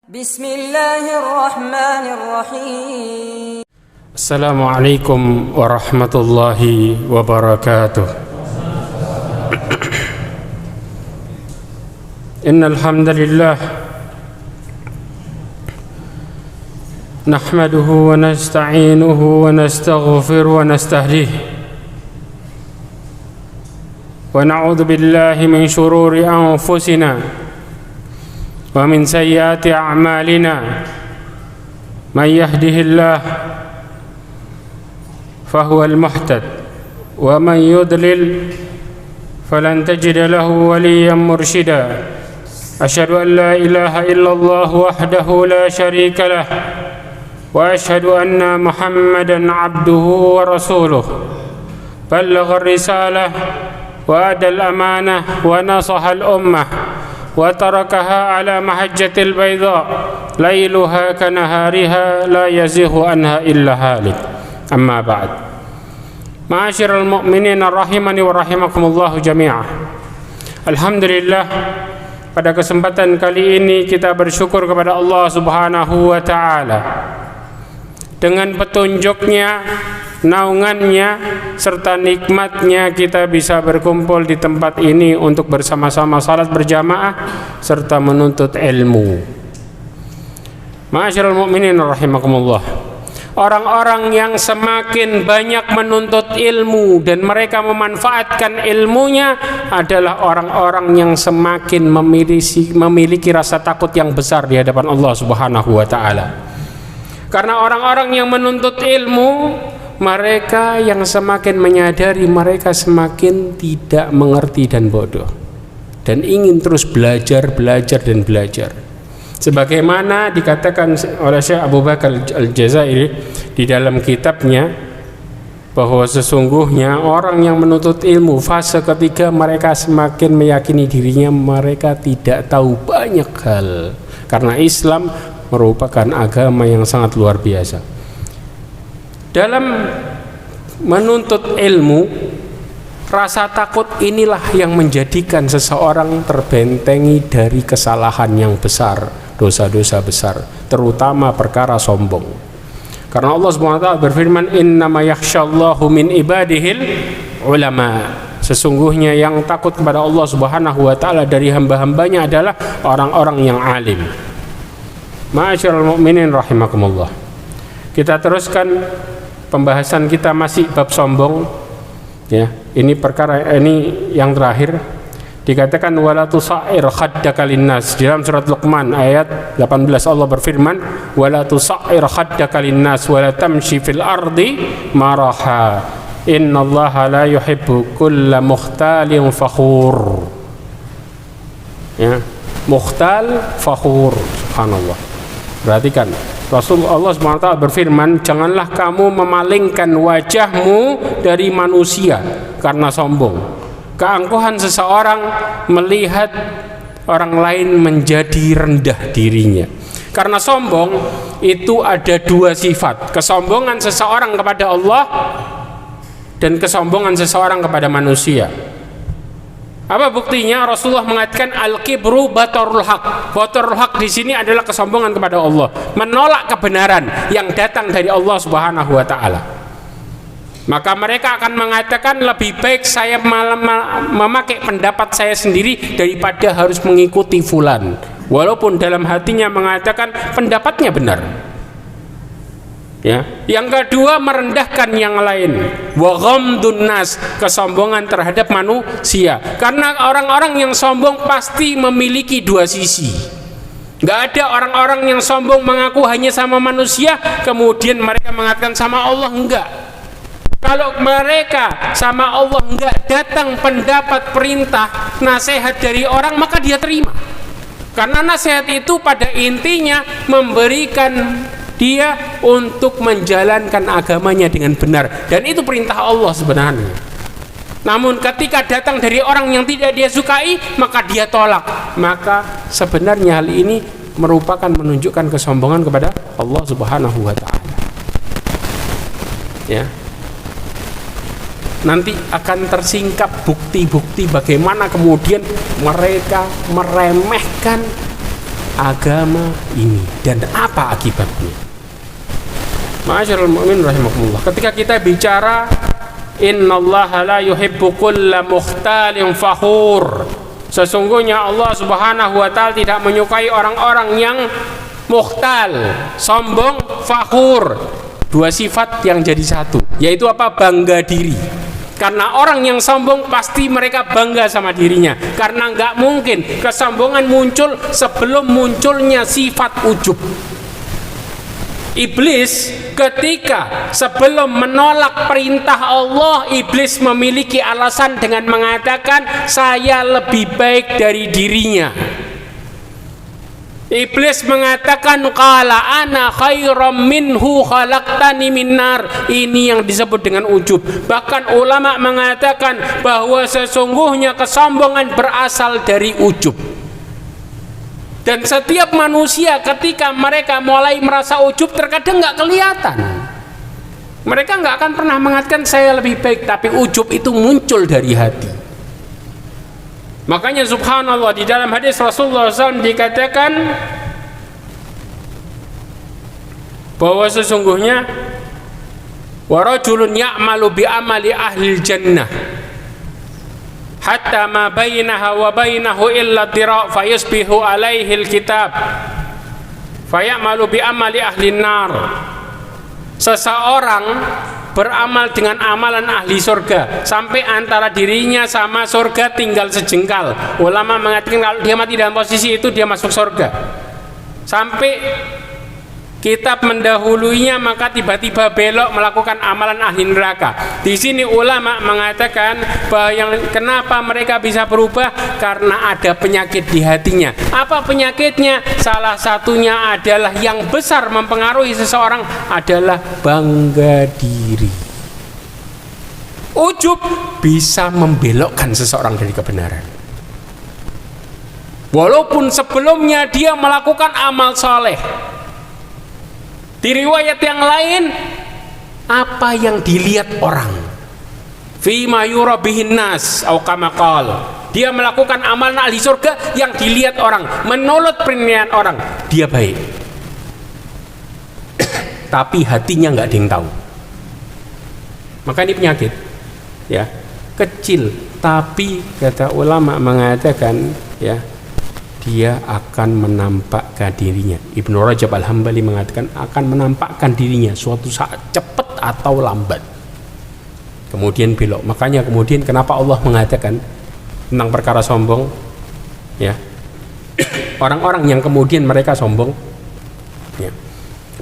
Bismillahirrahmanirrahim. Assalamualaikum warahmatullahi wabarakatuh. Innal hamdalillah nahmaduhu wa nasta'inuhu wa nastaghfiruhu wa nastahdihi wa na'udzu billahi min shururi anfusina wa min sayyiati a'malina man yahdihillahu fahuwal muhtad wa man yudlil falan tajida lahu waliyyan murshida. Asyhadu an la ilaha illallah wahdahu la syarika lah wa asyhadu anna Muhammadan abduhu wa rasuluh. Ballagha ar-risalah wa adal amanah wa nasaha al-ummah wa tarakaha ala mahajjatil bayda lailuha kanahariha la yazighu anha illa halik. Amma ba'd. Ma'asyiral mu'minin rahimani wa rahimakumullah jami'ah. Alhamdulillah, pada kesempatan kali ini kita bersyukur kepada Allah Subhanahu wa taala. Dengan petunjuknya, naungannya serta nikmatnya kita bisa berkumpul di tempat ini untuk bersama-sama salat berjamaah serta menuntut ilmu. Ma'asyiral mu'minin rahimakumullah. Orang-orang yang semakin banyak menuntut ilmu dan mereka memanfaatkan ilmunya adalah orang-orang yang semakin memiliki rasa takut yang besar di hadapan Allah Subhanahu wa taala. Karena orang-orang yang menuntut ilmu, mereka yang semakin menyadari mereka semakin tidak mengerti dan bodoh dan ingin terus belajar dan belajar. Sebagaimana dikatakan oleh Syekh Abu Bakar Al-Jazairi di dalam kitabnya, bahwa sesungguhnya orang yang menuntut ilmu fase ketiga mereka semakin meyakini dirinya mereka tidak tahu banyak hal, karena Islam merupakan agama yang sangat luar biasa. Dalam menuntut ilmu, rasa takut inilah yang menjadikan seseorang terbentengi dari kesalahan yang besar, dosa-dosa besar, terutama perkara sombong. Karena Allah SWT berfirman, innama yakhshallahu min ibadihil ulama. Sesungguhnya yang takut kepada Allah Subhanahu wa taala dari hamba-hambanya adalah orang-orang yang alim. Ma'asyiral mu'minin rahimakumullah. Kita teruskan pembahasan kita, masih bab sombong. Ya, ini perkara ini yang terakhir. Dikatakan wala tusair khaddaka linnas. Di dalam surat Luqman ayat 18 Allah berfirman, wala tusair khaddaka linnas wala tamshi fil ardi maraha. Innallaha la yuhibbu kulla mukhtalin fakhur. Ya, mukhtal fakhur. Subhanallah. Perhatikan, Rasulullah SWT berfirman, janganlah kamu memalingkan wajahmu dari manusia karena sombong. Keangkuhan seseorang melihat orang lain menjadi rendah dirinya. Karena sombong itu ada dua sifat, kesombongan seseorang kepada Allah dan kesombongan seseorang kepada manusia. Apa buktinya? Rasulullah mengatakan al-kibru batarul haq. Batarul haq di sini adalah kesombongan kepada Allah, menolak kebenaran yang datang dari Allah Subhanahu wa taala. Maka mereka akan mengatakan lebih baik saya memakai pendapat saya sendiri daripada harus mengikuti fulan, walaupun dalam hatinya mengatakan pendapatnya benar. Ya. Yang kedua, merendahkan yang lain. Wa ghamdun nas, kesombongan terhadap manusia. Karena orang-orang yang sombong pasti memiliki dua sisi. Gak ada orang-orang yang sombong mengaku hanya sama manusia kemudian mereka mengatakan sama Allah, enggak. Kalau mereka sama Allah enggak, datang pendapat, perintah, nasihat dari orang, maka dia terima. Karena nasihat itu pada intinya memberikan dia untuk menjalankan agamanya dengan benar, dan itu perintah Allah sebenarnya. Namun ketika datang dari orang yang tidak dia sukai, maka dia tolak. Maka sebenarnya hal ini merupakan menunjukkan kesombongan kepada Allah Subhanahu wa taala. Ya. Nanti akan tersingkap bukti-bukti bagaimana kemudian mereka meremehkan agama ini. Dan apa akibatnya? Ma'asyiral mu'min rahimakumullah, ketika kita bicara innallaha la yuhibbu kulla mukhtalin fakhur, sesungguhnya Allah Subhanahu wa taala tidak menyukai orang-orang yang mukhtal, sombong, fakhur. Dua sifat yang jadi satu, yaitu apa? Bangga diri. Karena orang yang sombong pasti mereka bangga sama dirinya, karena nggak mungkin kesombongan muncul sebelum munculnya sifat ujub. Iblis ketika sebelum menolak perintah Allah, iblis memiliki alasan dengan mengatakan saya lebih baik dari dirinya. Iblis mengatakan qala ana khairam minhu khalaqtani min nar. Ini yang disebut dengan ujub. Bahkan ulama mengatakan bahwa sesungguhnya kesombongan berasal dari ujub. Dan setiap manusia ketika mereka mulai merasa ujub, terkadang nggak kelihatan. Mereka nggak akan pernah mengatakan saya lebih baik, tapi ujub itu muncul dari hati. Makanya subhanallah, di dalam hadis Rasulullah SAW dikatakan bahwa sesungguhnya wa rajulun ya'malu bi amali ahli jannah hatta ma bainaha wa bainahu illa dira' fayusbihu alaihi alkitab fayamalu bi amali ahli nar. Seseorang beramal dengan amalan ahli surga sampai antara dirinya sama surga tinggal sejengkal. Ulama mengatakan kalau dia mati dalam posisi itu dia masuk surga. Sampai kitab mendahulunya maka tiba-tiba belok melakukan amalan ahli neraka. Di sini ulama mengatakan bahwa yang kenapa mereka bisa berubah karena ada penyakit di hatinya. Apa penyakitnya? Salah satunya adalah yang besar mempengaruhi seseorang adalah bangga diri. Ujub bisa membelokkan seseorang dari kebenaran. Walaupun sebelumnya dia melakukan amal soleh. Di riwayat yang lain, apa yang dilihat orang, fima yura bihin nas au kama qala, dia melakukan amalan ahli surga yang dilihat orang, menurut penilaian orang dia baik, tapi hatinya nggak ada yang tahu. Maka ini penyakit, ya, kecil, tapi kata ulama mengatakan, ya, dia akan menampakkan dirinya. Ibnu Rajab Al-Hambali mengatakan akan menampakkan dirinya suatu saat, cepat atau lambat, kemudian belok. Makanya kemudian kenapa Allah mengatakan tentang perkara sombong, ya, orang-orang yang kemudian mereka sombong, ya,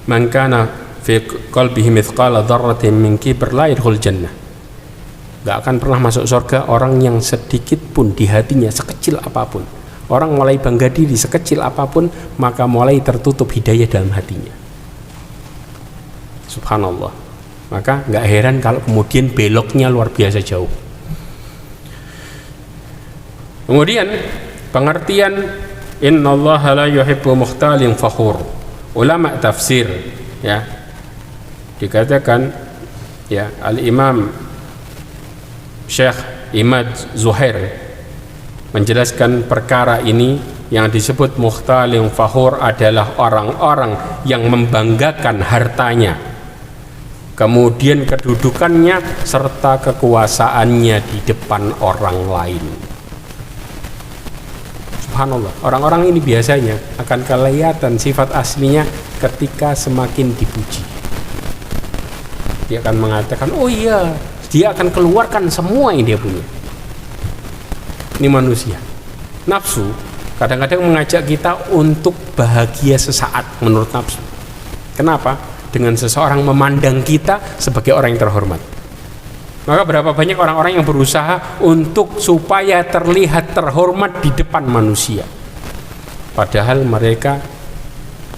man kana fi qalbihi mithqala dzarratin min kibr la yadkhul jannah. Gak akan pernah masuk surga orang yang sedikit pun di hatinya, sekecil apapun. Orang mulai bangga diri sekecil apapun, maka mulai tertutup hidayah dalam hatinya. Subhanallah. Maka nggak heran kalau kemudian beloknya luar biasa jauh. Kemudian pengertian innallaha la yuhibbu mukhtalin fakhur. Ulama tafsir, ya, dikatakan, ya, Al-Imam Syekh Imad Zuhair menjelaskan perkara ini, yang disebut mukhtalin fakhur adalah orang-orang yang membanggakan hartanya, kemudian kedudukannya serta kekuasaannya di depan orang lain. Subhanallah, orang-orang ini biasanya akan kelihatan sifat aslinya ketika semakin dipuji. Dia akan mengatakan, oh iya, dia akan keluarkan semua yang dia punya. Ini manusia. Nafsu kadang-kadang mengajak kita untuk bahagia sesaat menurut nafsu. Kenapa? Dengan seseorang memandang kita sebagai orang yang terhormat. Maka berapa banyak orang-orang yang berusaha untuk supaya terlihat terhormat di depan manusia. Padahal mereka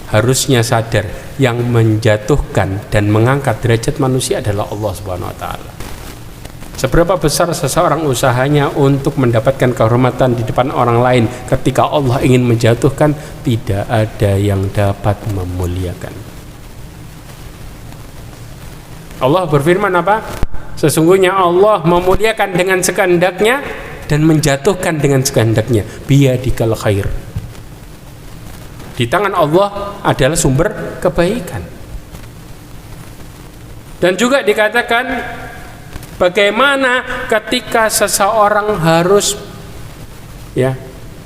harusnya sadar yang menjatuhkan dan mengangkat derajat manusia adalah Allah Subhanahu wa taala. Seberapa besar seseorang usahanya untuk mendapatkan kehormatan di depan orang lain, ketika Allah ingin menjatuhkan, tidak ada yang dapat memuliakan. Allah berfirman apa? Sesungguhnya Allah memuliakan dengan sekehendaknya dan menjatuhkan dengan sekehendaknya. Biyadikal khair. Di tangan Allah adalah sumber kebaikan. Dan juga dikatakan bagaimana ketika seseorang harus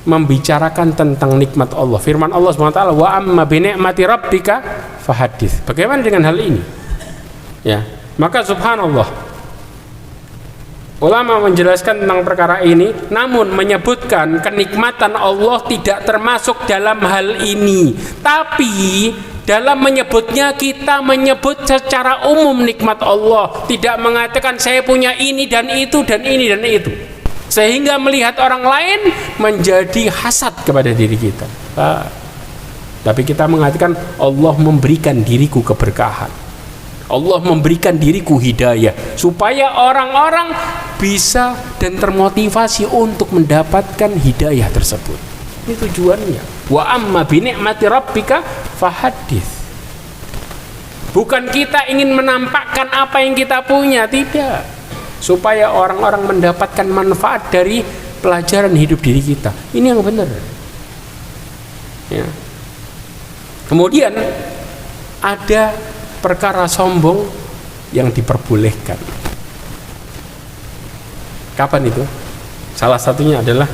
membicarakan tentang nikmat Allah. Firman Allah SWT, wa amma bi ni'mati rabbika fahadits. Bagaimana dengan hal ini? Maka subhanallah, ulama menjelaskan tentang perkara ini, namun menyebutkan kenikmatan Allah tidak termasuk dalam hal ini. Tapi dalam menyebutnya kita menyebut secara umum nikmat Allah, tidak mengatakan saya punya ini dan itu dan ini dan itu, sehingga melihat orang lain menjadi hasad kepada diri kita. Tapi kita mengatakan Allah memberikan diriku keberkahan, Allah memberikan diriku hidayah, supaya orang-orang bisa dan termotivasi untuk mendapatkan hidayah tersebut. Ini tujuannya. Wa amma bi ni'mati rabbika fahadits. Bukan kita ingin menampakkan apa yang kita punya, tidak. Supaya orang-orang mendapatkan manfaat dari pelajaran hidup diri kita. Ini yang benar. Kemudian ada perkara sombong yang diperbolehkan. Kapan itu? Salah satunya adalah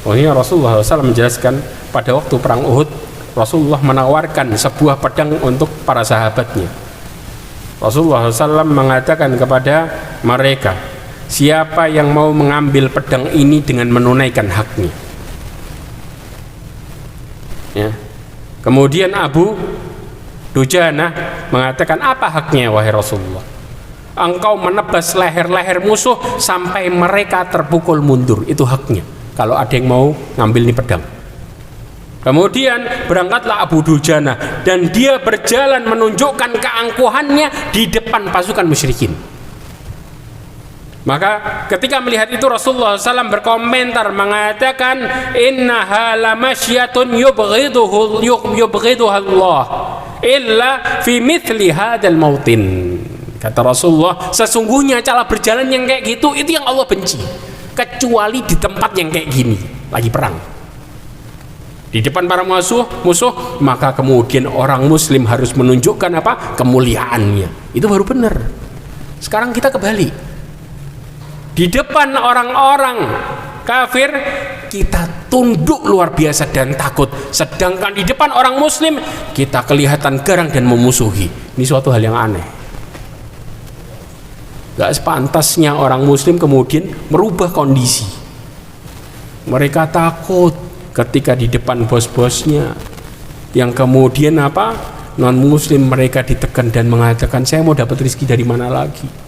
Rasulullah SAW menjelaskan pada waktu perang Uhud, Rasulullah menawarkan sebuah pedang untuk para sahabatnya. Rasulullah SAW mengatakan kepada mereka, siapa yang mau mengambil pedang ini dengan menunaikan haknya. Kemudian Abu Dujana mengatakan, apa haknya wahai Rasulullah? Engkau menebas leher-leher musuh sampai mereka terpukul mundur, itu haknya kalau ada yang mau ngambil ini pedang. Kemudian berangkatlah Abu Dujana dan dia berjalan menunjukkan keangkuhannya di depan pasukan musyrikin. Maka ketika melihat itu Rasulullah SAW berkomentar mengatakan, innaha lamasyatun yubghiduha Allah illa fi mithli hadzal mautin. Kata Rasulullah, sesungguhnya cara berjalan yang kayak gitu itu yang Allah benci, kecuali di tempat yang kayak gini, lagi perang, di depan para musuh, maka kemudian orang muslim harus menunjukkan apa? Kemuliaannya. Itu baru benar. Sekarang kita kebalik. Di depan orang-orang kafir kita tunduk luar biasa dan takut, sedangkan di depan orang muslim kita kelihatan garang dan memusuhi. Ini suatu hal yang aneh. Gak sepantasnya orang muslim kemudian merubah kondisi. Mereka takut ketika di depan bos-bosnya, yang kemudian non muslim mereka ditekan dan mengatakan, saya mau dapat rezeki dari mana lagi.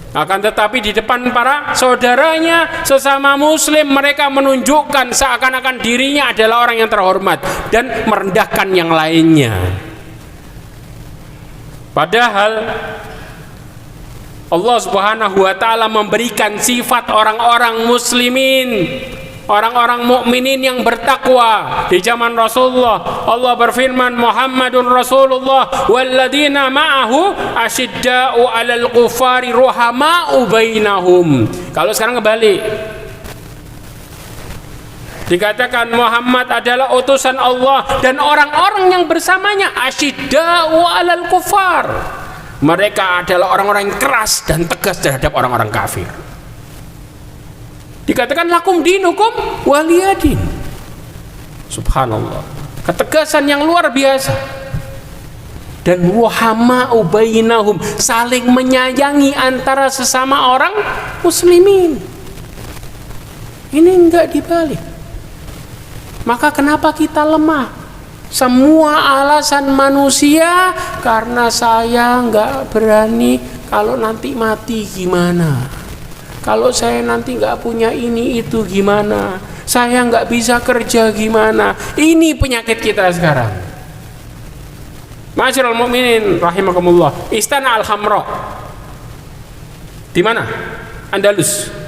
Akan tetapi di depan para saudaranya sesama muslim, mereka menunjukkan seakan-akan dirinya adalah orang yang terhormat dan merendahkan yang lainnya. Padahal Allah Subhanahu wa ta'ala memberikan sifat orang-orang muslimin, orang-orang mukminin yang bertakwa di zaman Rasulullah. Allah berfirman, Muhammadun Rasulullah walladzina ma'ahu asyidda'u 'alal kufari ruhama'u bainahum. Kalau sekarang kebalik, dikatakan Muhammad adalah utusan Allah dan orang-orang yang bersamanya asyidda'u 'alal kufar. Mereka adalah orang-orang yang keras dan tegas terhadap orang-orang kafir. Dikatakan lakum dinukum waliyadin. Subhanallah, ketegasan yang luar biasa. Dan ruhama'u bainahum, saling menyayangi antara sesama orang muslimin. Ini enggak dibalik. Maka kenapa kita lemah? Semua alasan manusia, karena saya nggak berani, kalau nanti mati gimana, kalau saya nanti nggak punya ini itu gimana, saya nggak bisa kerja gimana. Ini penyakit kita sekarang. Ma'asyiral mu'minin rahimakumullah, Istana Al-Hamra di mana? Andalus.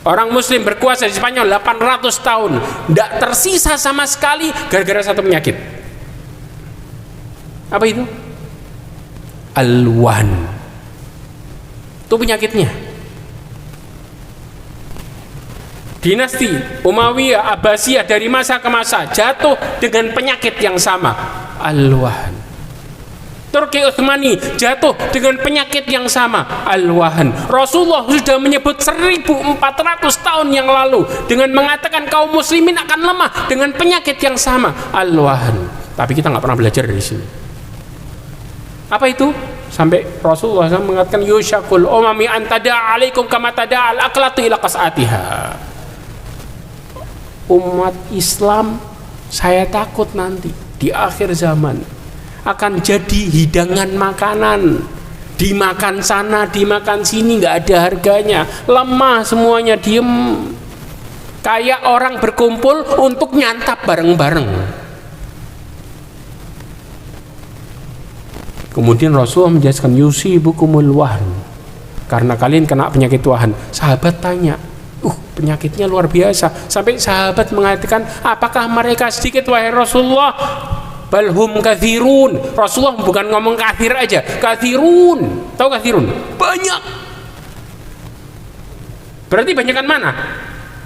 Orang muslim berkuasa di Spanyol 800 tahun, tidak tersisa sama sekali gara-gara satu penyakit. Apa itu? Al-Wan. Itu penyakitnya. dinasti Umayyah, Abbasiyah dari masa ke masa jatuh dengan penyakit yang sama, al-wahan. Turki Utsmani jatuh dengan penyakit yang sama, al-wahan. Rasulullah sudah menyebut 1400 tahun yang lalu dengan mengatakan kaum muslimin akan lemah dengan penyakit yang sama, al-wahan. Tapi kita nggak pernah belajar dari sini. Apa itu? Sampai Rasulullah SAW mengatakan yushakul umami an tada'a alaikum kama tada'a al-aqlatu ila qas'atiha. Umat Islam, saya takut nanti di akhir zaman akan jadi hidangan makanan, dimakan sana, dimakan sini, nggak ada harganya, lemah semuanya, diem, kayak orang berkumpul untuk nyantap bareng-bareng. Kemudian Rasulullah menjelaskan yusibukumul wahn, karena kalian kena penyakit wahan. Sahabat tanya, penyakitnya luar biasa, sampai sahabat mengatakan, apakah mereka sedikit wahai Rasulullah? Balhum kathirun. Rasulullah bukan ngomong kafir aja, kathirun. Tahu kathirun? Banyak. Berarti banyakan mana?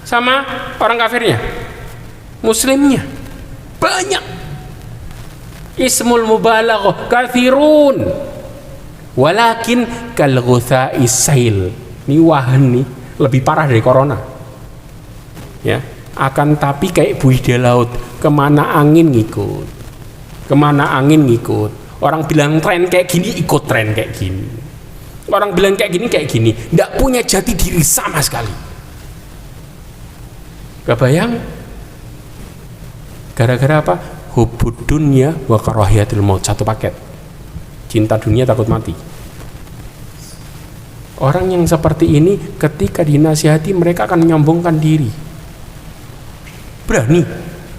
Sama orang kafirnya? Muslimnya? Banyak. Ismul mubalaghah kathirun. Walakin kal ghutha'is sail. Ini wahan nih lebih parah dari corona. Ya, akan tapi kayak buih di laut, kemana angin ngikut. Kemana angin ngikut. Orang bilang tren kayak gini, ikut tren kayak gini. Orang bilang kayak gini, tidak punya jati diri sama sekali. Kebayang? Gara-gara apa? Hubbud dunya wa karahiyatil maut, satu paket. Cinta dunia, takut mati. Orang yang seperti ini ketika dinasihati mereka akan menyombongkan diri. Berani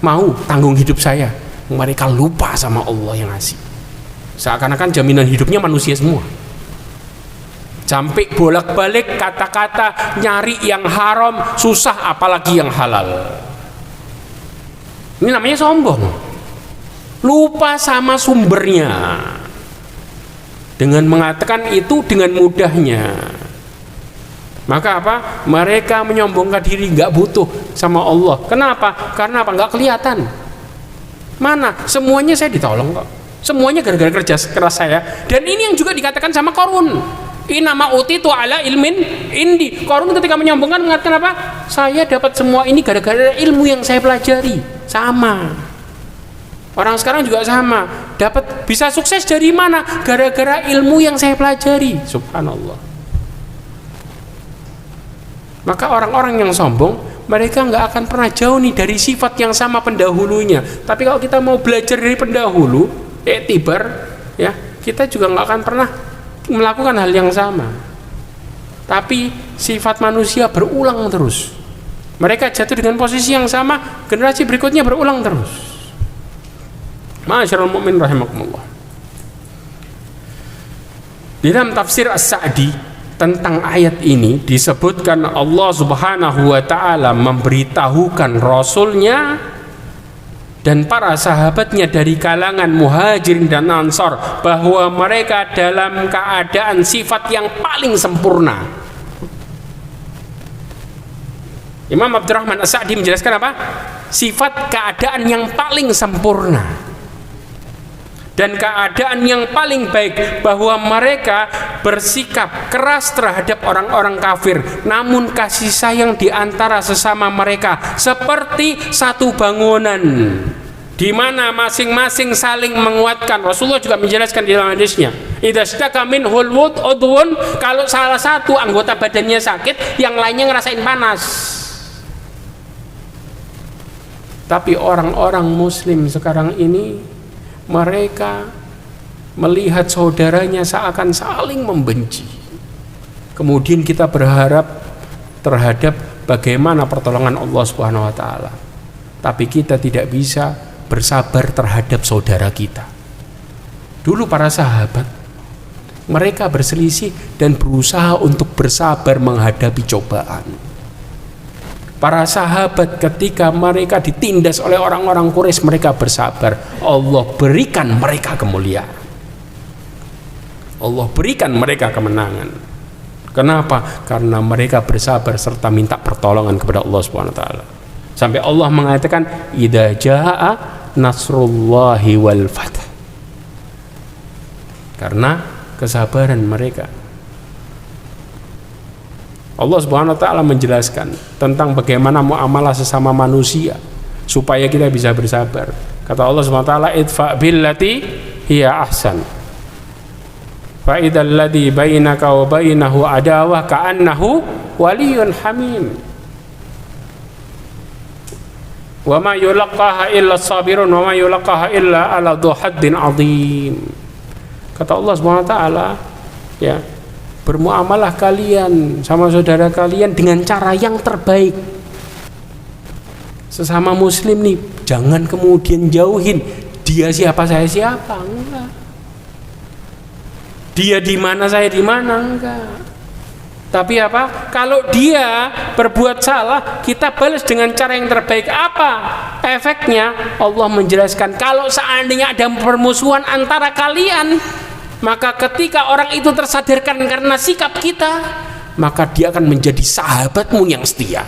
mau tanggung hidup saya. Mereka lupa sama Allah yang ngasih. Seakan-akan jaminan hidupnya manusia semua. Sampai bolak-balik kata-kata nyari yang haram susah, apalagi yang halal. Ini namanya sombong. Lupa sama sumbernya. Dengan mengatakan itu dengan mudahnya. Maka apa? Mereka menyombongkan diri, nggak butuh sama Allah. Kenapa? Karena apa? Nggak kelihatan. Mana? Semuanya saya ditolong kok. Semuanya gara-gara kerja keras saya. Dan ini yang juga dikatakan sama Qarun. Inama utitu ala ilmin indi. Qarun ketika menyombongkan mengatakan apa? Saya dapat semua ini gara-gara ilmu yang saya pelajari. Sama. Orang sekarang juga sama. Dapat bisa sukses dari mana? Gara-gara ilmu yang saya pelajari. Subhanallah. Maka orang-orang yang sombong, mereka nggak akan pernah jauh nih dari sifat yang sama pendahulunya. Tapi kalau kita mau belajar dari pendahulu, iktibar, ya, kita juga nggak akan pernah melakukan hal yang sama. Tapi sifat manusia berulang terus. Mereka jatuh dengan posisi yang sama, generasi berikutnya berulang terus. Ma'asyiral mu'min rahimakumullah. Di dalam tafsir As-Sa'di tentang ayat ini disebutkan Allah Subhanahu wa ta'ala memberitahukan Rasulnya dan para sahabatnya dari kalangan Muhajirin dan Ansar bahwa mereka dalam keadaan sifat yang paling sempurna. Imam Abdurrahman As-Sa'di menjelaskan apa? Sifat keadaan yang paling sempurna dan keadaan yang paling baik, bahwa mereka bersikap keras terhadap orang-orang kafir, namun kasih sayang di antara sesama mereka seperti satu bangunan di mana masing-masing saling menguatkan. Rasulullah juga menjelaskan di dalam hadisnya, idza shtaka minhul udhun, kalau salah satu anggota badannya sakit, yang lainnya ngerasain panas. Tapi orang-orang muslim sekarang ini, mereka melihat saudaranya seakan saling membenci. Kemudian kita berharap terhadap bagaimana pertolongan Allah Subhanahu wa taala. Tapi kita tidak bisa bersabar terhadap saudara kita. Dulu para sahabat, mereka berselisih dan berusaha untuk bersabar menghadapi cobaan. Para sahabat ketika mereka ditindas oleh orang-orang Quraisy, mereka bersabar. Allah berikan mereka kemuliaan. Allah berikan mereka kemenangan. Kenapa? Karena mereka bersabar serta minta pertolongan kepada Allah Subhanahu wa taala. Sampai Allah mengatakan idza jaa nasrullahi wal fath. Karena kesabaran mereka. Allah Subhanahu wa taala menjelaskan tentang bagaimana muamalah sesama manusia supaya kita bisa bersabar. Kata Allah Subhanahu wa taala idfa billati hiya ahsan. Fa idzal ladzi bainaka wa bainahu adawah ka'annahu waliyyun hamim. Wa ma yulaqaha illa sabirun wa ma yulaqaha illa ala dhu haddin adzim. Kata Allah Subhanahu wa taala, ya, bermuamalah kalian sama saudara kalian dengan cara yang terbaik. Sesama muslim nih, jangan kemudian jauhin dia siapa saya siapa, enggak. Dia di mana saya di mana, enggak. Tapi apa? Kalau dia berbuat salah, kita balas dengan cara yang terbaik. Apa efeknya? Allah menjelaskan kalau seandainya ada permusuhan antara kalian, maka ketika orang itu tersadarkan karena sikap kita, maka dia akan menjadi sahabatmu yang setia.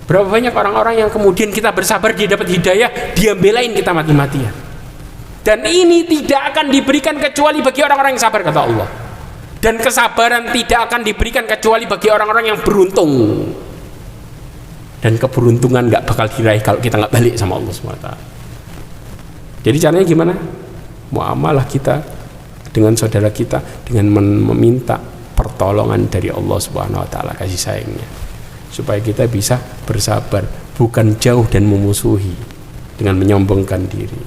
Berapa banyak orang-orang yang kemudian kita bersabar, dia dapat hidayah, dia belain kita mati-matian. Dan ini tidak akan diberikan kecuali bagi orang-orang yang sabar, kata Allah. Dan kesabaran tidak akan diberikan kecuali bagi orang-orang yang beruntung. Dan keberuntungan gak bakal diraih kalau kita gak balik sama Allah SWT. Jadi caranya gimana? Muamalah kita dengan saudara kita dengan meminta pertolongan dari Allah Subhanahu wa taala, kasih sayangnya, supaya kita bisa bersabar, bukan jauh dan memusuhi dengan menyombongkan diri.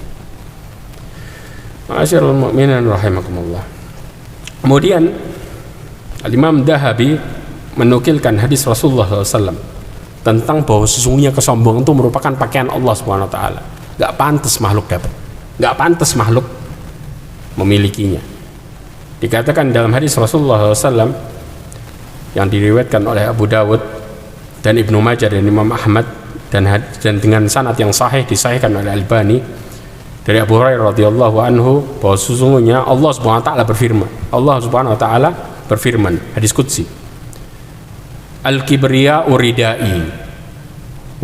Ma'asyiral mu'minin rahimakumullah. Kemudian Al-Imam Dahabi menukilkan hadis Rasulullah SAW tentang bahwa sesungguhnya kesombongan itu merupakan pakaian Allah Subhanahu wa taala. Gak pantas makhluk dapat, gak pantas makhluk memilikinya. Dikatakan dalam hadis Rasulullah SAW yang diriwayatkan oleh Abu Dawud dan Ibnu Majah dan Imam Ahmad dan dengan sanad yang sahih disahihkan oleh Albani dari Abu Hurairah radhiyallahu anhu bahwa sesungguhnya Allah Subhanahu wa taala berfirman. Allah Subhanahu wa taala berfirman, hadis qudsi. Al-kibriya'u ridai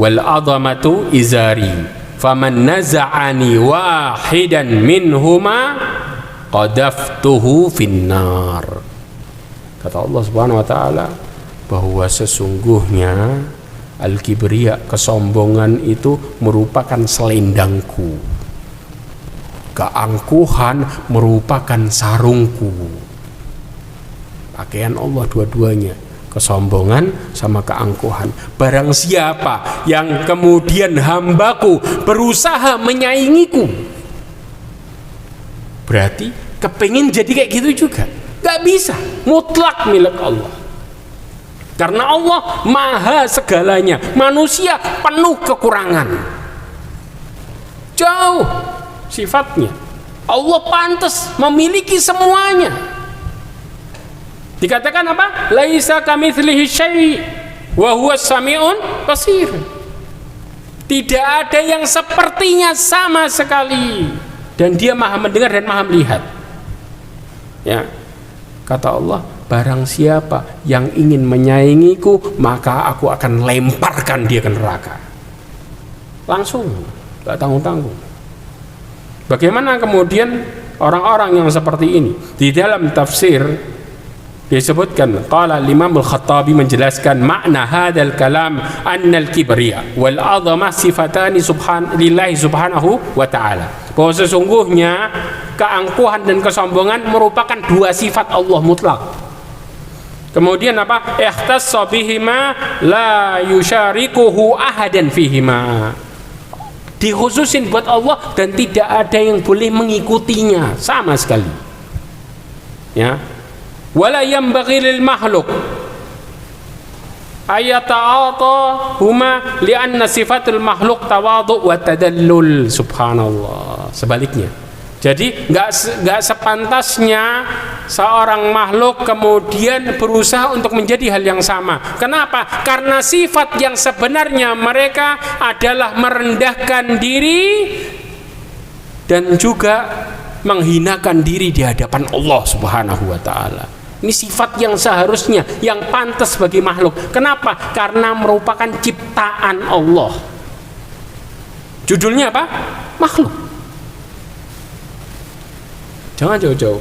wal 'azamatu izari faman naza'ani wahidan minhuma qadaftuhu finnar. Kata Allah Subhanahu wa taala bahwa sesungguhnya al-kibriya, kesombongan itu merupakan selendangku, keangkuhan merupakan sarungku. Pakaian Allah dua-duanya, kesombongan sama keangkuhan. Barang siapa yang kemudian hambaku berusaha menyaingiku, berarti kepengin jadi kayak gitu juga, gak bisa, mutlak milik Allah. Karena Allah maha segalanya, manusia penuh kekurangan, jauh sifatnya. Allah pantas memiliki semuanya. Dikatakan apa? Laisa kamitslihi syai' wa huwas sami'un basir. Tidak ada yang sepertinya sama sekali, dan dia maha mendengar dan maha melihat. Ya, kata Allah, barang siapa yang ingin menyaingiku, maka aku akan lemparkan dia ke neraka. Langsung, gak tanggung-tanggung. Bagaimana kemudian orang-orang yang seperti ini? Di dalam tafsir disebutkan, qala Imam Al-Khattabi menjelaskan makna hadzal kalam anna al-kibriya wal 'azamah sifatani lillahi subhanahu wa ta'ala. Bahwa sesungguhnya keangkuhan dan kesombongan merupakan dua sifat Allah mutlak. Kemudian apa? Ikhtassa bihima la yusyarikuhu ahadan fihima. Dikhususin buat Allah dan tidak ada yang boleh mengikutinya sama sekali. Ya. Wala yanbaghi lil makhluk ayata'ata huma li'anna sifatul makhluk tawadhu wa tadallul. Subhanallah. Sebaliknya. Jadi enggak sepantasnya seorang makhluk kemudian berusaha untuk menjadi hal yang sama. Kenapa? Karena sifat yang sebenarnya mereka adalah merendahkan diri dan juga menghinakan diri di hadapan Allah Subhanahu wa taala. Ini sifat yang seharusnya, yang pantas bagi makhluk. Kenapa? Karena merupakan ciptaan Allah. Judulnya apa? Makhluk. Jangan jauh-jauh.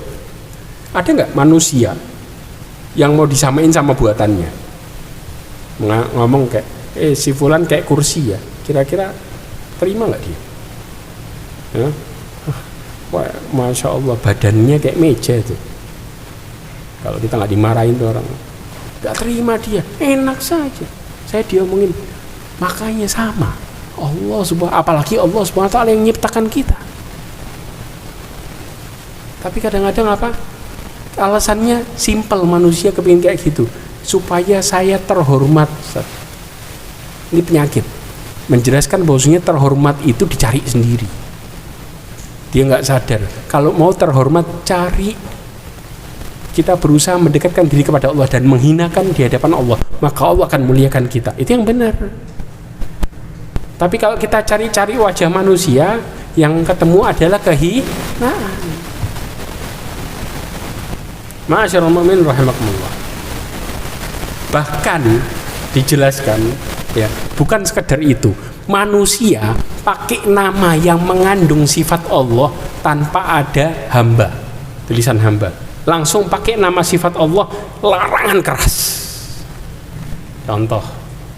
Ada nggak manusia yang mau disamain sama buatannya? Ngomong kayak, si fulan kayak kursi ya. Kira-kira terima nggak dia? Ya? Wah, Masya Allah, badannya kayak meja itu. Kalau kita nggak dimarahin tuh orang, nggak terima dia, enak saja. Saya diomongin, makanya sama. Apalagi Allah Subhanahu wa taala yang menciptakan kita. Tapi kadang-kadang apa? Alasannya simpel, manusia kepingin kayak gitu, supaya saya terhormat. Ini penyakit. Menjelaskan bahwasanya terhormat itu dicari sendiri. Dia nggak sadar. Kalau mau terhormat, cari. Kita berusaha mendekatkan diri kepada Allah dan menghinakan di hadapan Allah, maka Allah akan muliakan kita. Itu yang benar. Tapi kalau kita cari-cari wajah manusia, yang ketemu adalah kehinaan. Ma'asyiral mu'minin rahimakumullah. Bahkan dijelaskan, ya, bukan sekedar itu. Manusia pakai nama yang mengandung sifat Allah tanpa ada hamba, tulisan hamba. Langsung pakai nama sifat Allah, larangan keras. Contoh,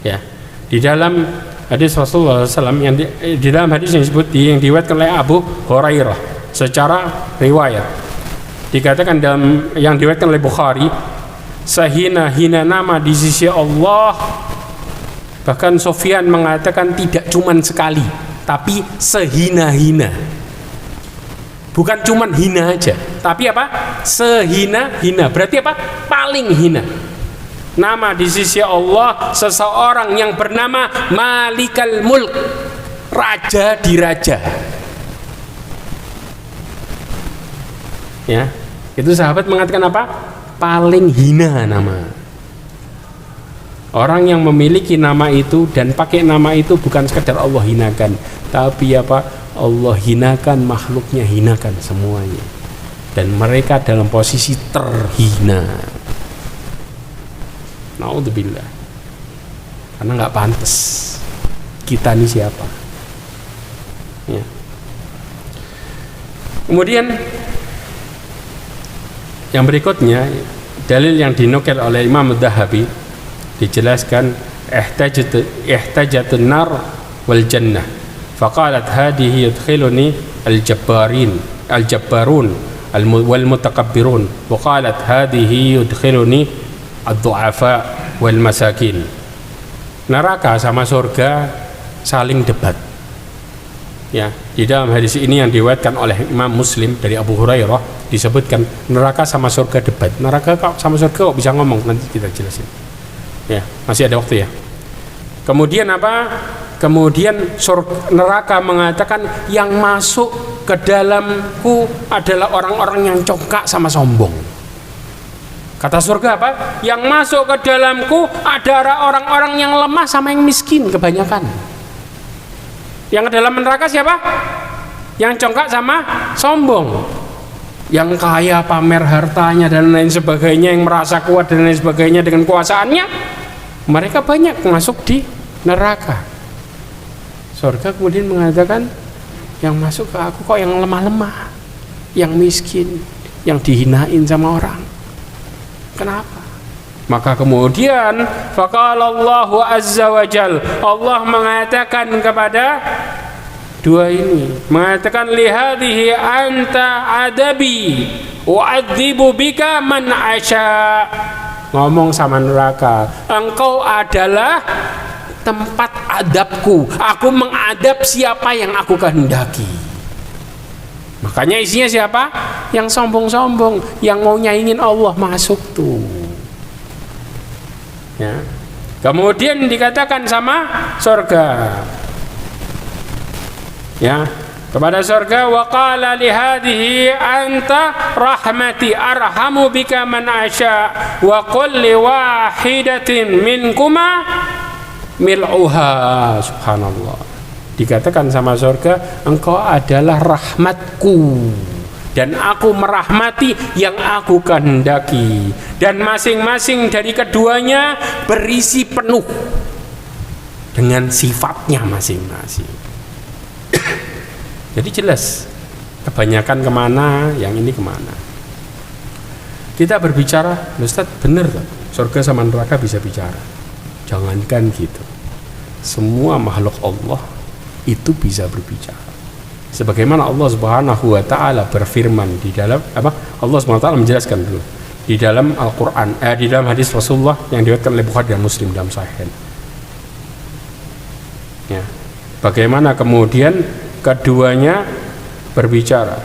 ya, di dalam hadis Rasulullah SAW yang di dalam hadis yang disebut yang diriwayatkan oleh Abu Hurairah secara riwayat, dikatakan dalam yang diriwayatkan oleh Bukhari, sehina-hina nama di sisi Allah. Bahkan Sufyan mengatakan tidak cuman sekali, tapi sehina-hina. Bukan cuman hina aja, tapi apa? Sehina-hina. Berarti apa? Paling hina. Nama di sisi Allah seseorang yang bernama Malikal Mulk, raja di raja. Ya, itu sahabat mengatakan apa? Paling hina nama. Orang yang memiliki nama itu dan pakai nama itu bukan sekedar Allah hinakan, tapi apa? Allah hinakan makhluknya, hinakan semuanya, dan mereka dalam posisi terhina. Naudzubillah. Karena nggak pantas. Kita ini siapa? Ya. Kemudian yang berikutnya, dalil yang dinukil oleh Imam Adz-Dzahabi, dijelaskan ihtajatun nar wal jannah. Faqalat hadihi yudkhiluni al-jabbarun wal mutakabbirun, wa qalat hadihi yudkhiluni ad-du'afa wal masakin. Neraka sama surga saling debat. Ya, di dalam hadis ini yang diriwayatkan oleh Imam Muslim dari Abu Hurairah disebutkan neraka sama surga debat. Neraka sama surga kok bisa ngomong? Nanti kita jelasin. Ya, masih ada waktu ya. Kemudian apa? Kemudian neraka mengatakan yang masuk ke dalamku adalah orang-orang yang congkak sama sombong. Kata surga apa? Yang masuk ke dalamku adalah orang-orang yang lemah sama yang miskin kebanyakan. Yang ke dalam neraka siapa? Yang congkak sama sombong. Yang kaya pamer hartanya dan lain sebagainya, yang merasa kuat dan lain sebagainya dengan kuasaannya, mereka banyak masuk di neraka. Surga kemudian mengatakan yang masuk ke aku kok yang lemah-lemah, yang miskin, yang dihinain sama orang. Kenapa? Maka kemudian faqalallahu azza wa jal, Allah mengatakan kepada dua ini, mengatakan lihadhihi anta adabi u'adzibu bika man asya. Ngomong sama neraka, engkau adalah tempat adabku, aku mengadab siapa yang aku kehendaki. Makanya isinya siapa? Yang sombong-sombong, yang mau nyaingin Allah masuk tuh. Ya. Kemudian dikatakan sama surga, ya, kepada surga, wa qala li hadhihi anta rahmati arhamu bika man asya wa qul li wahidatin minkuma mil'uha. Subhanallah. Dikatakan sama surga, engkau adalah rahmatku, dan aku merahmati yang aku kehendaki, dan masing-masing dari keduanya berisi penuh dengan sifatnya masing-masing. Jadi jelas kebanyakan kemana, yang ini kemana. Kita berbicara, Ustaz bener tak? Surga sama neraka bisa bicara. Jangankan gitu, semua makhluk Allah itu bisa berbicara. Sebagaimana Allah Subhanahu wa taala berfirman di dalam apa? Allah Subhanahu wa taala menjelaskan dulu di dalam Al-Qur'an, di dalam hadis Rasulullah yang diriwayatkan oleh Bukhari dan Muslim dalam Sahih. Ya. Bagaimana kemudian keduanya berbicara.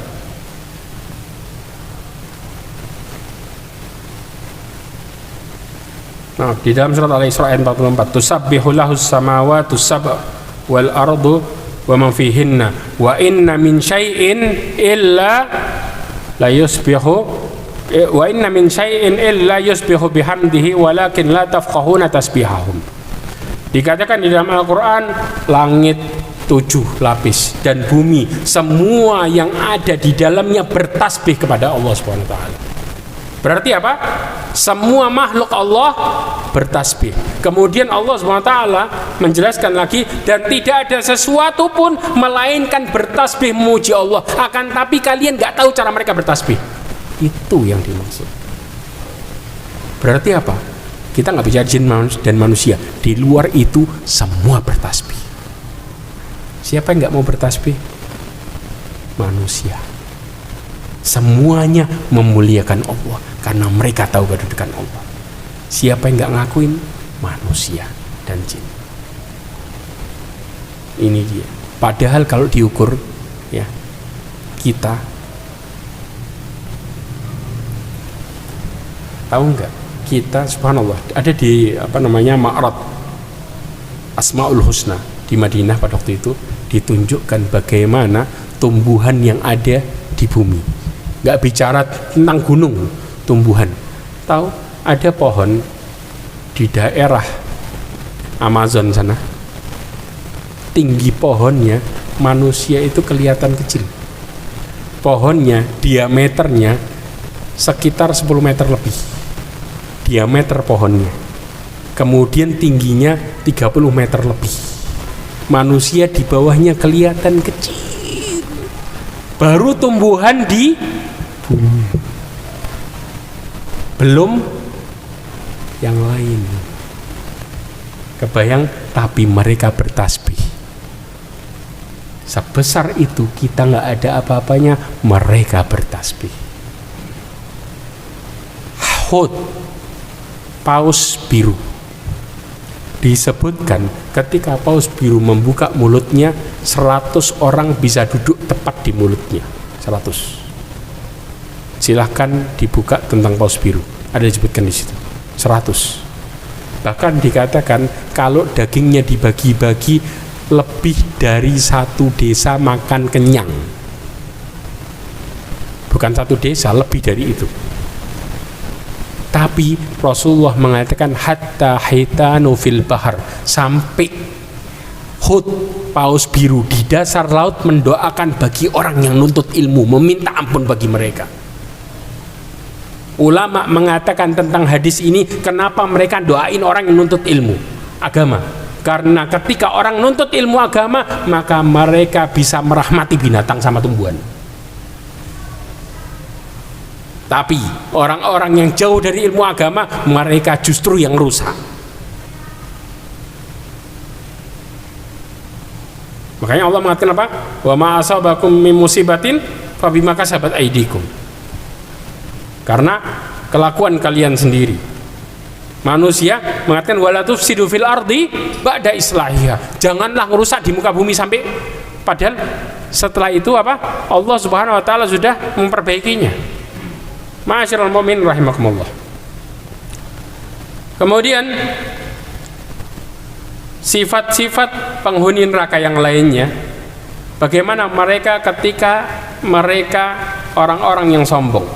Nah, di dalam surat Al-Isra ayat 44, tusabbihu lahus samawati sab' wal ardu wa man fihinna wa inna min syai'in illa la yusbihu wa inna min syai'in illa yusbihu bihamdihi walakin la tafqahuna tasbihahum. Dikatakan di dalam Al-Quran, langit 7 lapis dan bumi semua yang ada di dalamnya bertasbih kepada Allah Subhanahu wa taala. Berarti apa? Semua makhluk Allah bertasbih. Kemudian Allah Subhanahu wa taala menjelaskan lagi, dan tidak ada sesuatu pun melainkan bertasbih memuji Allah. Akan tapi kalian nggak tahu cara mereka bertasbih. Itu yang dimaksud. Berarti apa? Kita nggak bicara jin dan manusia. Di luar itu semua bertasbih. Siapa yang nggak mau bertasbih? Manusia. Semuanya memuliakan Allah karena mereka tahu kedudukan Allah. Siapa yang nggak ngakuin? Manusia dan jin. Ini dia. Padahal kalau diukur, ya, kita tahu nggak? Kita subhanallah ada di Ma'rad Asmaul Husna di Madinah pada waktu itu, ditunjukkan bagaimana tumbuhan yang ada di bumi. Nggak bicara tentang gunung, tumbuhan. Tahu ada pohon di daerah Amazon sana, tinggi pohonnya manusia itu kelihatan kecil. Pohonnya diameternya sekitar 10 meter lebih, diameter pohonnya. Kemudian tingginya 30 meter lebih. Manusia di bawahnya kelihatan kecil. Baru tumbuhan di bumi, belum yang lain. Kebayang, tapi mereka bertasbih. Sebesar itu kita nggak ada apa-apanya, mereka bertasbih. Hud, paus biru, disebutkan ketika paus biru membuka mulutnya, 100 orang bisa duduk tepat di mulutnya. 100. Silahkan dibuka tentang paus biru, ada disebutkan di situ. 100. Bahkan dikatakan kalau dagingnya dibagi-bagi, lebih dari 1 desa makan kenyang. Bukan 1 desa, lebih dari itu. Tapi Rasulullah mengatakan hatta hitanu fil bahar, sampai Hud, paus biru di dasar laut mendoakan bagi orang yang nuntut ilmu, meminta ampun bagi mereka. Ulama mengatakan tentang hadis ini, kenapa mereka doain orang yang nuntut ilmu agama? Karena ketika orang nuntut ilmu agama, maka mereka bisa merahmati binatang sama tumbuhan. Tapi orang-orang yang jauh dari ilmu agama, mereka justru yang rusak. Makanya Allah mengatakan apa? Wa ma asabakum min musibatin fa bima kasabat aydikum. Karena kelakuan kalian sendiri. Manusia mengatakan wala tufsidu fil ardi ba'da islahiha. Janganlah merusak di muka bumi sampai, padahal setelah itu apa? Allah Subhanahu wa taala sudah memperbaikinya. Ma'asyiral mu'minin rahimakumullah. Kemudian sifat-sifat penghuni neraka yang lainnya, bagaimana mereka ketika mereka orang-orang yang sombong.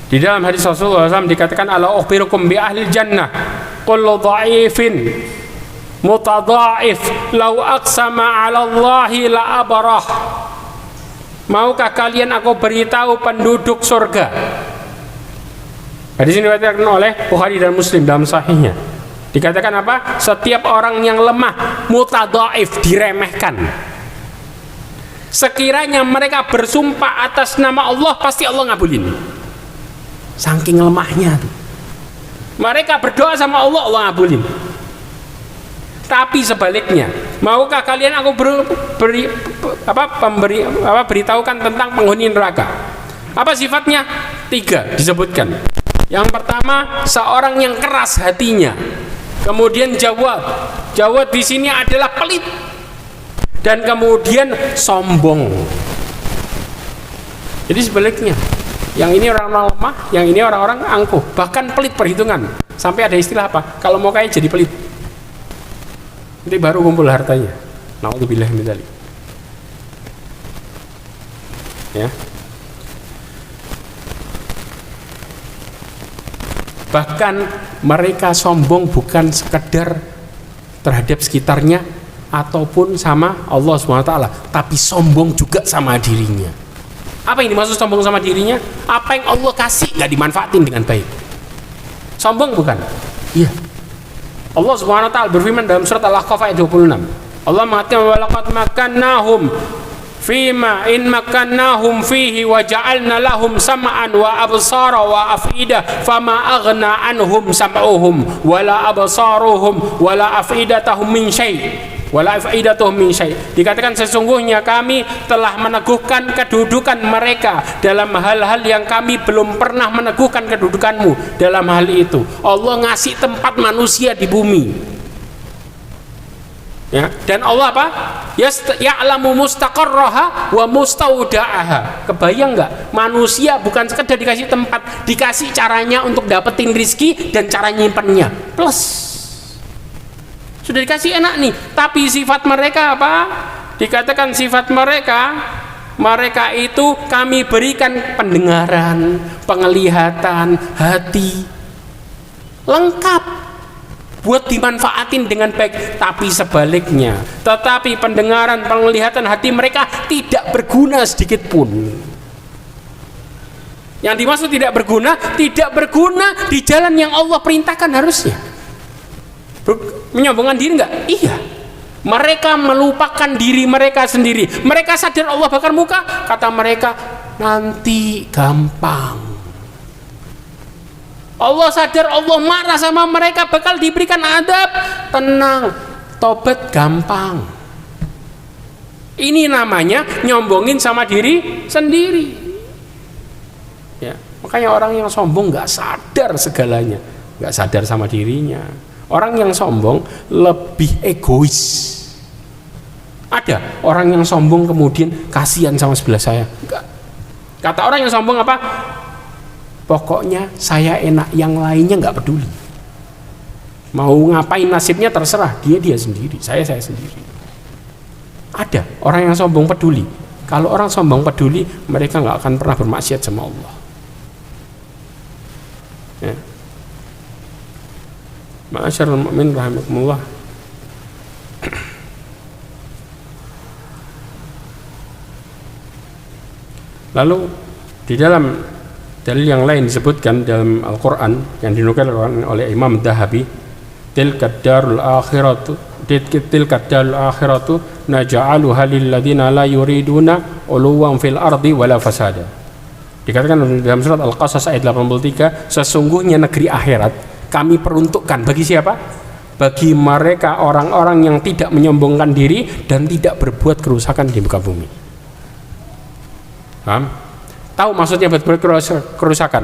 Di dalam hadis Rasulullah SAW dikatakan, ala ukhbirukum bi ahlil jannah kullu dha'ifin mutadha'if law aqsama 'ala Allahi la abarah. Maukah kalian aku beritahu penduduk surga? Hadis ini diriwayatkan oleh Bukhari dan Muslim dalam sahihnya. Dikatakan apa? Setiap orang yang lemah, mutadhaif, diremehkan. Sekiranya mereka bersumpah atas nama Allah, pasti Allah ngabulin. Saking lemahnya tuh. Mereka berdoa sama Allah, Allah ngabulin. Tapi sebaliknya, maukah kalian aku beritahukan tentang penghuni neraka? Apa sifatnya? 3 disebutkan. Yang pertama, seorang yang keras hatinya. Kemudian jawab di sini adalah pelit. Dan kemudian sombong. Jadi sebaliknya, yang ini orang-orang lemah, yang ini orang-orang angkuh, bahkan pelit perhitungan. Sampai ada istilah apa? Kalau mau kaya jadi pelit. Nanti baru kumpul hartanya. Na'udzubillah min dzalik. Ya. Bahkan mereka sombong bukan sekedar terhadap sekitarnya ataupun sama Allah SWT, tapi sombong juga sama dirinya. Apa yang dimaksud sombong sama dirinya? Apa yang Allah kasih gak dimanfaatin dengan baik. Sombong bukan? Iya. Allah Subhanahu wa taala berfirman dalam surat Al-Ahqaf ayat 26. Allah mengatakan walaqad makannahum fima in makannahum fihi wa ja'alna lahum sam'an wa absara wa afida fama aghna anhum sam'uhum wala absaruhum wala afidatuhum min syai' wala afidatuhum min syai'. Dikatakan sesungguhnya kami telah meneguhkan kedudukan mereka dalam hal-hal yang kami belum pernah meneguhkan kedudukanmu dalam hal itu. Allah ngasih tempat manusia di bumi, ya, dan Allah apa? Ya'lamu mustaqarraha wa mustauda'aha. Kebayang nggak? Manusia bukan sekedar dikasih tempat, dikasih caranya untuk dapetin rizki dan cara nyimpennya. Plus sudah dikasih enak nih, tapi sifat mereka apa? Dikatakan sifat mereka itu kami berikan pendengaran, penglihatan, hati, lengkap buat dimanfaatin dengan baik. Tapi sebaliknya, tetapi pendengaran, penglihatan, hati mereka tidak berguna sedikit pun. Yang dimaksud tidak berguna di jalan yang Allah perintahkan harusnya. Menyombongkan diri enggak? Iya. Mereka melupakan diri mereka sendiri. Mereka sadar Allah bakar muka, kata mereka nanti gampang. Allah sadar Allah marah sama mereka, bakal diberikan adab, tenang, tobat gampang. Ini namanya nyombongin sama diri sendiri. Ya, makanya orang yang sombong nggak sadar segalanya, nggak sadar sama dirinya. Orang yang sombong lebih egois. Ada orang yang sombong kemudian kasihan sama sebelah saya. Enggak. Kata orang yang sombong apa? Pokoknya saya enak, yang lainnya nggak peduli. Mau ngapain nasibnya terserah, dia sendiri, saya sendiri. Ada orang yang sombong peduli. Kalau orang sombong peduli, mereka nggak akan pernah bermaksiat sama Allah. Ya. Ma'asyiral mu'min rahimakumullah. Lalu di dalam dalil yang lain disebutkan dalam Al-Quran yang dinukilkan oleh Imam Dhahabi, tilkad darul akhiratu naj'aluha lil ladzina la yuriduna uluwan fil ardi wala fasada. Dikatakan dalam surat Al-Qasas ayat 83, sesungguhnya negeri akhirat kami peruntukkan bagi siapa? Bagi mereka orang-orang yang tidak menyombongkan diri dan tidak berbuat kerusakan di muka bumi. Paham? Tahu maksudnya berbuat kerusakan?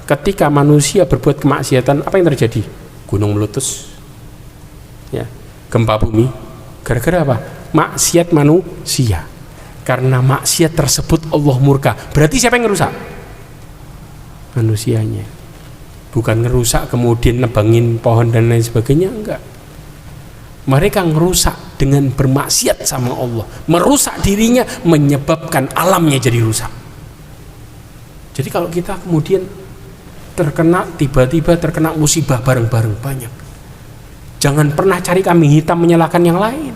Ketika manusia berbuat kemaksiatan, apa yang terjadi? Gunung meletus, ya, gempa bumi. Gara-gara apa? Maksiat manusia. Karena maksiat tersebut Allah murka. Berarti siapa yang ngerusak? Manusianya. Bukan ngerusak kemudian nebangin pohon dan lain sebagainya, enggak. Mereka ngerusak dengan bermaksiat sama Allah, merusak dirinya, menyebabkan alamnya jadi rusak. Jadi kalau kita kemudian tiba-tiba terkena musibah bareng-bareng banyak, jangan pernah cari kambing hitam menyalahkan yang lain,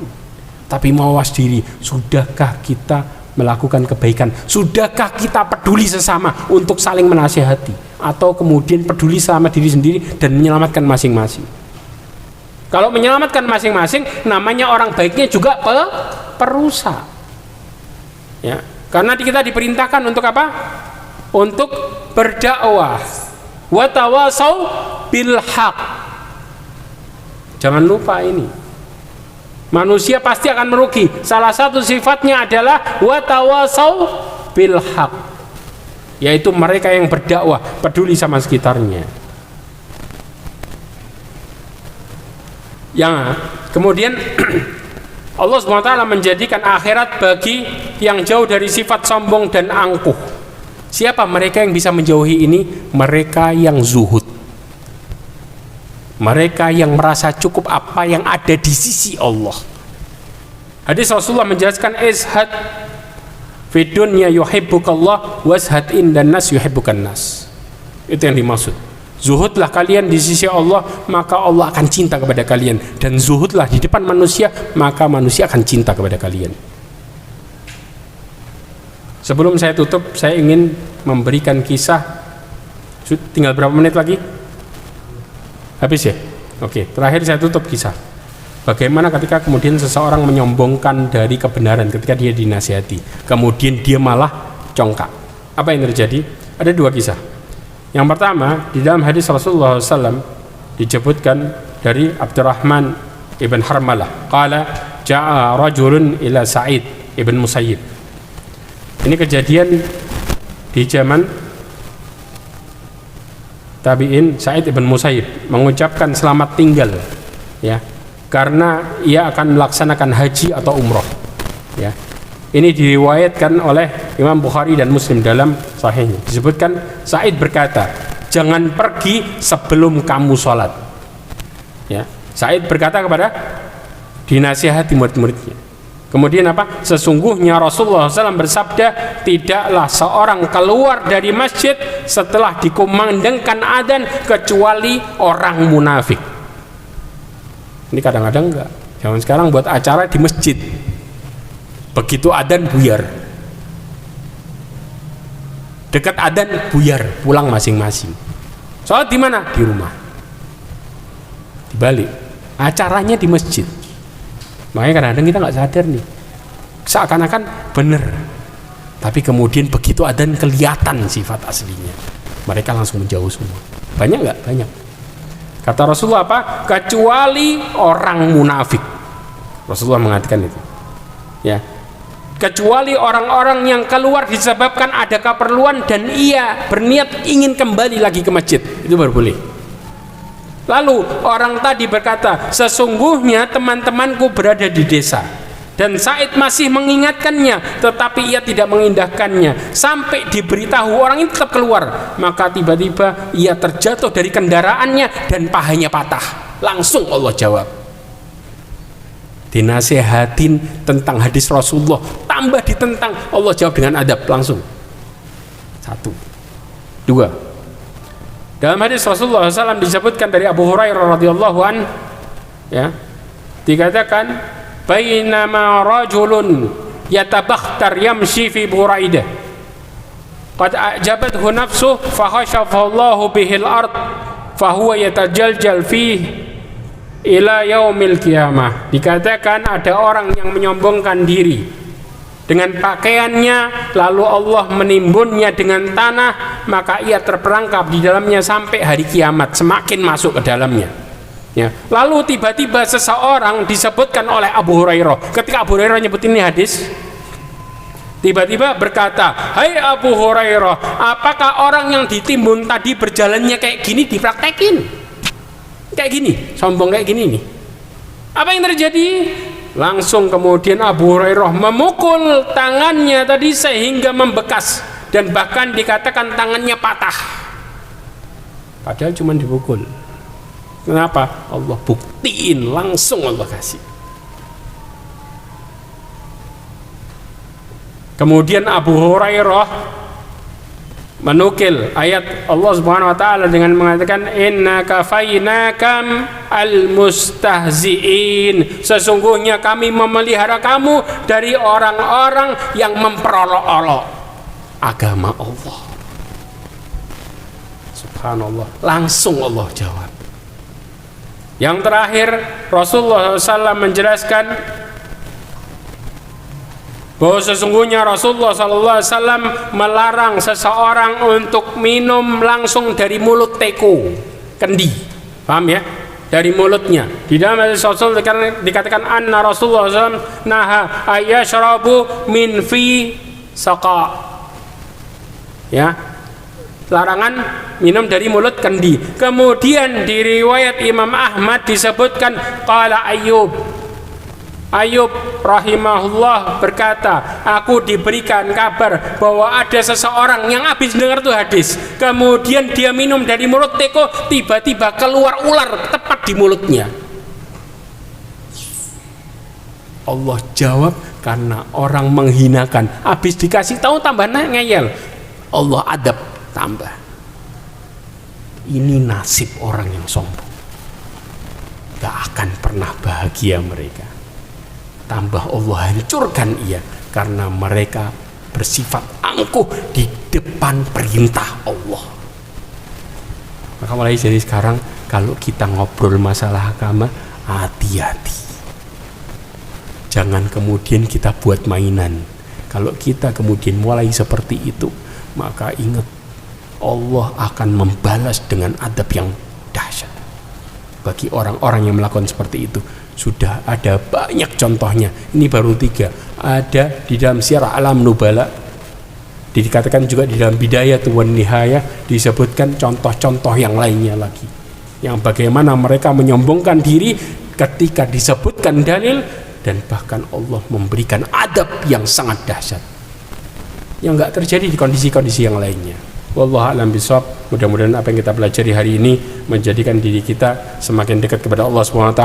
tapi mawas diri. Sudahkah kita melakukan kebaikan? Sudahkah kita peduli sesama untuk saling menasihati, atau kemudian peduli sama diri sendiri dan menyelamatkan masing-masing? Kalau menyelamatkan masing-masing, namanya orang baiknya juga perusak. Ya, karena kita diperintahkan untuk apa? Untuk berdakwah. Wa tawasau bil haq. Jangan lupa ini. Manusia pasti akan merugi. Salah satu sifatnya adalah wa tawasau bil haq, yaitu mereka yang berdakwah, peduli sama sekitarnya. Yang kemudian Allah SWT menjadikan akhirat bagi yang jauh dari sifat sombong dan angkuh. Siapa mereka yang bisa menjauhi ini? Mereka yang zuhud, mereka yang merasa cukup apa yang ada di sisi Allah. Hadis Rasulullah menjelaskan, izhad fi dunya yuhibbukallah wazhad indan nas yuhibbukan nas. Itu yang dimaksud. Zuhudlah kalian di sisi Allah, maka Allah akan cinta kepada kalian. Dan zuhudlah di depan manusia, maka manusia akan cinta kepada kalian. Sebelum saya tutup, saya ingin memberikan kisah. Tinggal berapa menit lagi? Habis ya? Oke, terakhir saya tutup kisah. Bagaimana ketika kemudian seseorang menyombongkan dari kebenaran ketika dia dinasihati, kemudian dia malah congkak. Apa yang terjadi? Ada dua kisah. Yang pertama, di dalam hadis Rasulullah SAW disebutkan dari Abdurrahman ibn Harmalah, qala ja'a rajulun ila Sa'id ibn Musayyib. Ini kejadian di zaman tabi'in. Sa'id ibn Musayyib mengucapkan selamat tinggal, ya, karena ia akan melaksanakan haji atau umroh, ya. Ini diriwayatkan oleh Imam Bukhari dan Muslim dalam sahihnya. Disebutkan Sa'id berkata, jangan pergi sebelum kamu sholat, ya. Sa'id berkata kepada dinasihati murid-muridnya. Kemudian apa? Sesungguhnya Rasulullah SAW bersabda, tidaklah seorang keluar dari masjid setelah dikumandangkan adzan kecuali orang munafik. Ini kadang-kadang enggak. Zaman sekarang buat acara di masjid, begitu adzan buyar, dekat adzan buyar, pulang masing-masing. Sholat di mana? Di rumah. Dibalik, acaranya di masjid. Makanya kadang-kadang kita nggak sadar nih, seakan-akan bener, tapi kemudian begitu adzan kelihatan sifat aslinya, mereka langsung menjauh semua. Banyak nggak? Banyak. Kata Rasulullah apa? Kecuali orang munafik. Rasulullah mengatakan itu, ya. Kecuali orang-orang yang keluar disebabkan ada keperluan dan ia berniat ingin kembali lagi ke masjid, itu baru boleh. Lalu orang tadi berkata, sesungguhnya teman-temanku berada di desa dan Sa'id masih mengingatkannya, tetapi ia tidak mengindahkannya sampai diberitahu orang itu tetap keluar. Maka tiba-tiba ia terjatuh dari kendaraannya dan pahanya patah. Langsung Allah jawab. Dinasehatin tentang hadis Rasulullah, tambah ditentang, Allah jawab dengan adab langsung. Satu. Dua, dalam hadis Rasulullah SAW disebutkan dari Abu Hurairah radhiyallahu an, ya, dikatakan, bainama rajulun yatabakhtar yamshi fi buraidah qad ajabathu nafsuhu fa khashafahu Allahu bihil ard fa huwa yatajaljal fihi ila yaumil qiyamah. Dikatakan ada orang yang menyombongkan diri dengan pakaiannya, lalu Allah menimbunnya dengan tanah, maka ia terperangkap di dalamnya sampai hari kiamat, semakin masuk ke dalamnya, ya. Lalu tiba-tiba seseorang disebutkan oleh Abu Hurairah, ketika Abu Hurairah nyebut ini hadis, tiba-tiba berkata, hai Abu Hurairah, apakah orang yang ditimbun tadi berjalannya kayak gini dipraktekin? Kayak gini, sombong kayak gini nih. Apa yang terjadi? Langsung kemudian Abu Hurairah memukul tangannya tadi sehingga membekas dan bahkan dikatakan tangannya patah. Padahal cuma dipukul. Kenapa? Allah buktiin, langsung Allah kasih. Kemudian Abu Hurairah menukil ayat Allah Subhanahu wa taala dengan mengatakan inna kafainakam almustahziin, sesungguhnya kami memelihara kamu dari orang-orang yang memperolok-olok agama Allah. Subhanallah, langsung Allah jawab. Yang terakhir, Rasulullah SAW menjelaskan bahwa sesungguhnya Rasulullah SAW melarang seseorang untuk minum langsung dari mulut teko, kendi, paham ya? Dari mulutnya. Di dalam hadis Rasul dikatakan anna Rasulullah SAW naha ayyashrabu min fi saqa, ya, larangan minum dari mulut kendi. Kemudian di riwayat Imam Ahmad disebutkan qala Ayub rahimahullah berkata, aku diberikan kabar bahwa ada seseorang yang habis dengar tuh hadis, kemudian dia minum dari mulut teko, tiba-tiba keluar ular tepat di mulutnya. Allah jawab karena orang menghinakan, habis dikasih tahu tambah ngeyel, Allah adab tambah. Ini nasib orang yang sombong, gak akan pernah bahagia mereka. Tambah Allah hancurkan ia karena mereka bersifat angkuh di depan perintah Allah. Maka mulai dari sekarang kalau kita ngobrol masalah agama, hati-hati, jangan kemudian kita buat mainan. Kalau kita kemudian mulai seperti itu, maka ingat Allah akan membalas dengan adab yang dahsyat bagi orang-orang yang melakukan seperti itu. Sudah ada banyak contohnya, ini baru 3. Ada di dalam Syiar Alam Nubala, dikatakan juga di dalam Bidayah wan Nihayah, disebutkan contoh-contoh yang lainnya lagi, yang bagaimana mereka menyombongkan diri ketika disebutkan dalil, dan bahkan Allah memberikan adab yang sangat dahsyat yang enggak terjadi di kondisi-kondisi yang lainnya. Wallahu a'lam bishawab. Mudah-mudahan apa yang kita pelajari hari ini menjadikan diri kita semakin dekat kepada Allah SWT,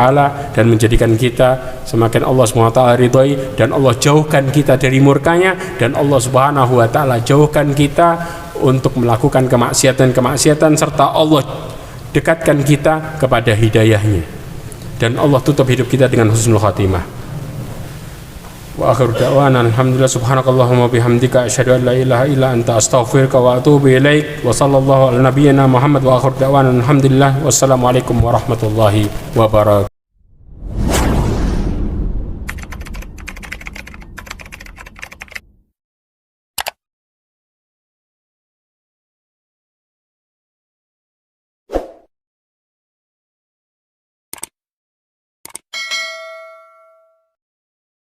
dan menjadikan kita semakin Allah SWT ridhoi, dan Allah jauhkan kita dari murkanya, dan Allah Subhanahu wa taala jauhkan kita untuk melakukan kemaksiatan, serta Allah dekatkan kita kepada hidayahnya, dan Allah tutup hidup kita dengan husnul khatimah. Wa akhiru da'wana alhamdulillah subhanakallahumma bihamdika asyhadu an la ilaha illa anta astaghfiruka wa atubu ilaik. Wa sallallahu ala nabiyyina Muhammad wa akhiru da'wana alhamdulillah wassalamu alaikum warahmatullahi wabarakatuh.